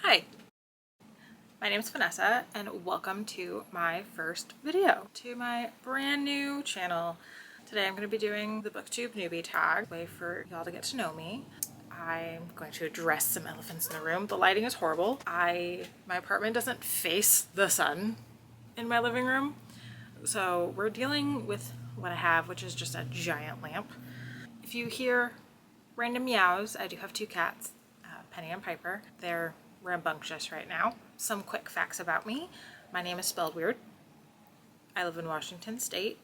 Hi, my name is Vanessa and welcome to my first video to my brand new channel. Today I'm going to be doing the booktube newbie tag, way for y'all to get to know me. I'm going to address some elephants in the room. The lighting is horrible. My apartment doesn't face the sun in my living room, so we're dealing with what I have, which is just a giant lamp. If you hear random meows, I do have two cats, Penny and Piper. They're rambunctious right now. Some quick facts about me. My name is spelled weird. I live in Washington State.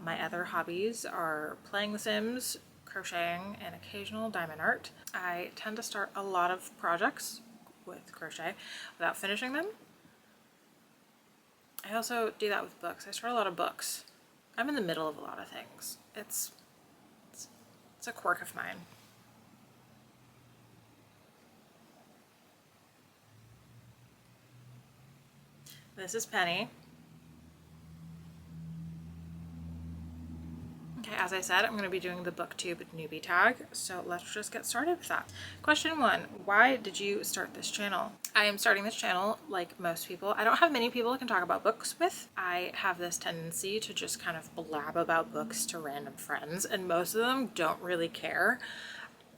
My other hobbies are playing The Sims, crocheting, and occasional diamond art. I tend to start a lot of projects with crochet without finishing them. I also do that with books. I start a lot of books. I'm in the middle of a lot of things. It's a quirk of mine. This is Penny. Okay, as I said, I'm going to be doing the booktube newbie tag, so let's just get started with that. Question 1, why did you start this channel? I am starting this channel like most people. I don't have many people I can talk about books with. I have this tendency to just kind of blab about books to random friends, and most of them don't really care.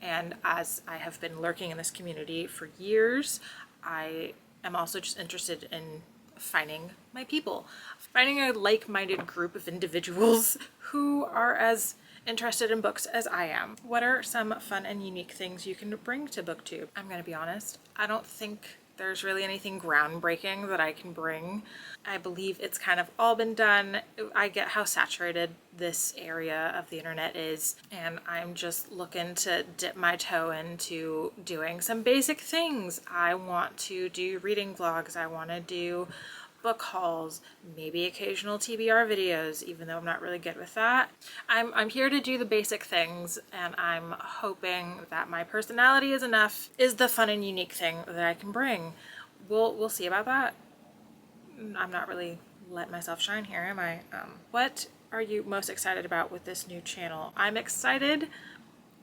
And as I have been lurking in this community for years, I am also just interested in finding my people, finding a like-minded group of individuals who are as interested in books as I am. What are some fun and unique things you can bring to booktube? I'm gonna be honest, I don't think there's really anything groundbreaking that I can bring. I believe it's kind of all been done. I get how saturated this area of the internet is, and I'm just looking to dip my toe into doing some basic things. I want to do reading vlogs. I want to do book hauls, maybe occasional TBR videos, even though I'm not really good with that. I'm here to do the basic things, and I'm hoping that my personality is the fun and unique thing that I can bring. We'll see about that. I'm not really letting myself shine here, am I? What are you most excited about with this new channel? I'm excited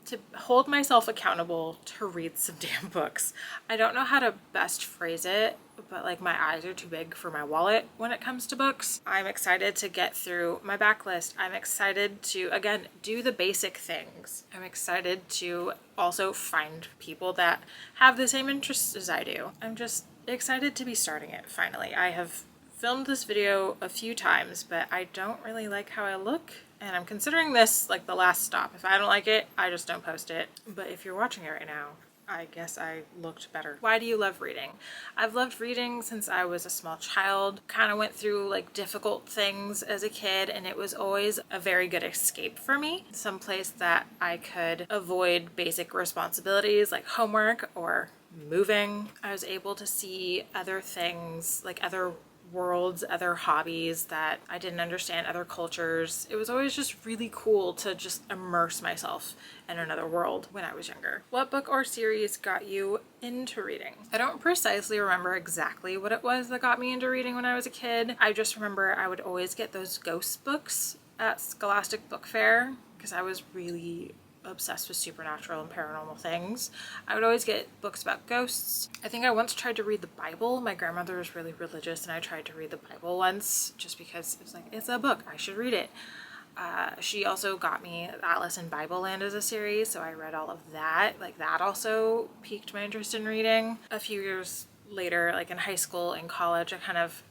to hold myself accountable to read some damn books. I don't know how to best phrase it, but like my eyes are too big for my wallet when it comes to books. I'm excited to get through my backlist. I'm excited to, again, do the basic things. I'm excited to also find people that have the same interests as I do. I'm just excited to be starting it finally. I have filmed this video a few times, but I don't really like how I look. And I'm considering this like the last stop. If I don't like it, I just don't post it. But if you're watching it right now, I guess I looked better. Why do you love reading? I've loved reading since I was a small child. Kind of went through like difficult things as a kid, and it was always a very good escape for me. Someplace that I could avoid basic responsibilities like homework or moving. I was able to see other things, like other worlds, other hobbies that I didn't understand, other cultures. It was always just really cool to just immerse myself in another world when I was younger. What book or series got you into reading? I don't precisely remember exactly what it was that got me into reading when I was a kid. I just remember I would always get those ghost books at Scholastic Book Fair because I was really obsessed with supernatural and paranormal things. I would always get books about ghosts. I think I once tried to read the Bible. My grandmother was really religious, and I tried to read the Bible once just because it was like, it's a book, I should read it. She also got me Alice in Bible Land as a series, so I read all of that. Like, that also piqued my interest in reading. A few years later, like in high school and college, I kind of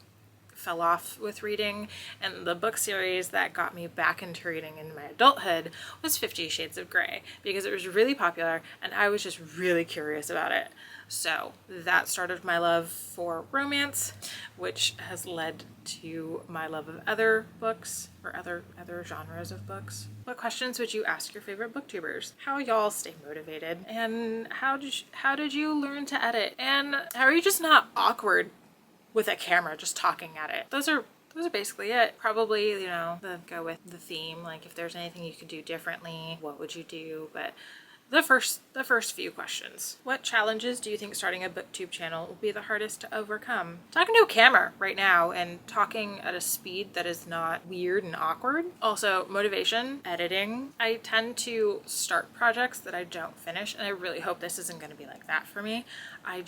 fell off with reading, and the book series that got me back into reading in my adulthood was 50 Shades of Grey, because it was really popular and I was just really curious about it. So that started my love for romance, which has led to my love of other books or other genres of books. What questions would you ask your favorite booktubers? How y'all stay motivated? And how did you learn to edit? And how are you just not awkward with a camera just talking at it? Those are basically it. Probably, you know, go with the theme, like if there's anything you could do differently, what would you do? But the first few questions. What challenges do you think starting a booktube channel will be the hardest to overcome? Talking to a camera right now and talking at a speed that is not weird and awkward. Also, motivation, editing. I tend to start projects that I don't finish, and I really hope this isn't going to be like that for me. I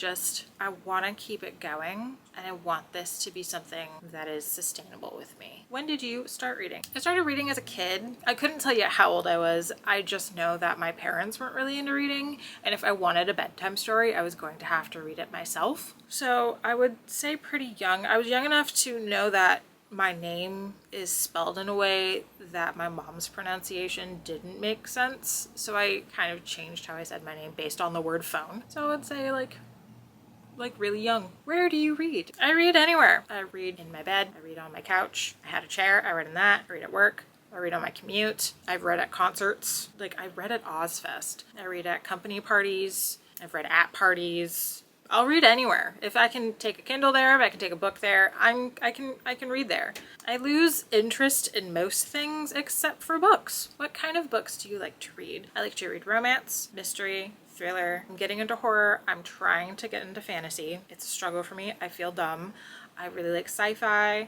want to keep it going, and I want this to be something that is sustainable with me. When did you start reading? I started reading as a kid. I couldn't tell you how old I was. I just know that my parents weren't really into reading, and if I wanted a bedtime story, I was going to have to read it myself. So I would say pretty young. I was young enough to know that my name is spelled in a way that my mom's pronunciation didn't make sense. So I kind of changed how I said my name based on the word phone. So I would say like really young. Where do you read? I read anywhere. I read in my bed. I read on my couch. I had a chair. I read in that. I read at work. I read on my commute. I've read at concerts. Like I read at Ozfest. I read at company parties. I've read at parties. I'll read anywhere. If I can take a Kindle there, if I can take a book there, I can read there. I lose interest in most things except for books. What kind of books do you like to read? I like to read romance, mystery, thriller. I'm getting into horror. I'm trying to get into fantasy. It's a struggle for me. I feel dumb. I really like sci-fi.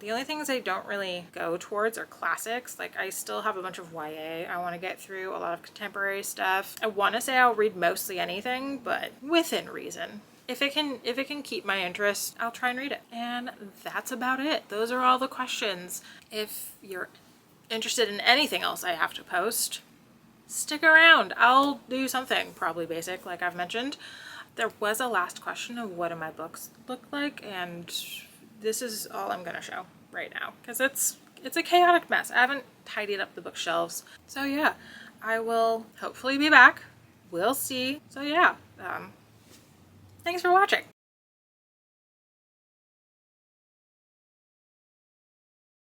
The only things I don't really go towards are classics. Like I still have a bunch of YA I want to get through, a lot of contemporary stuff. I want to say I'll read mostly anything, but within reason. If it can keep my interest, I'll try and read it. And that's about it. Those are all the questions. If you're interested in anything else I have to post, stick around. I'll do something probably basic like I've mentioned. There was a last question of what do my books look like, and this is all I'm gonna show right now because it's a chaotic mess. I haven't tidied up the bookshelves. So yeah, I will hopefully be back. We'll see. So yeah, thanks for watching.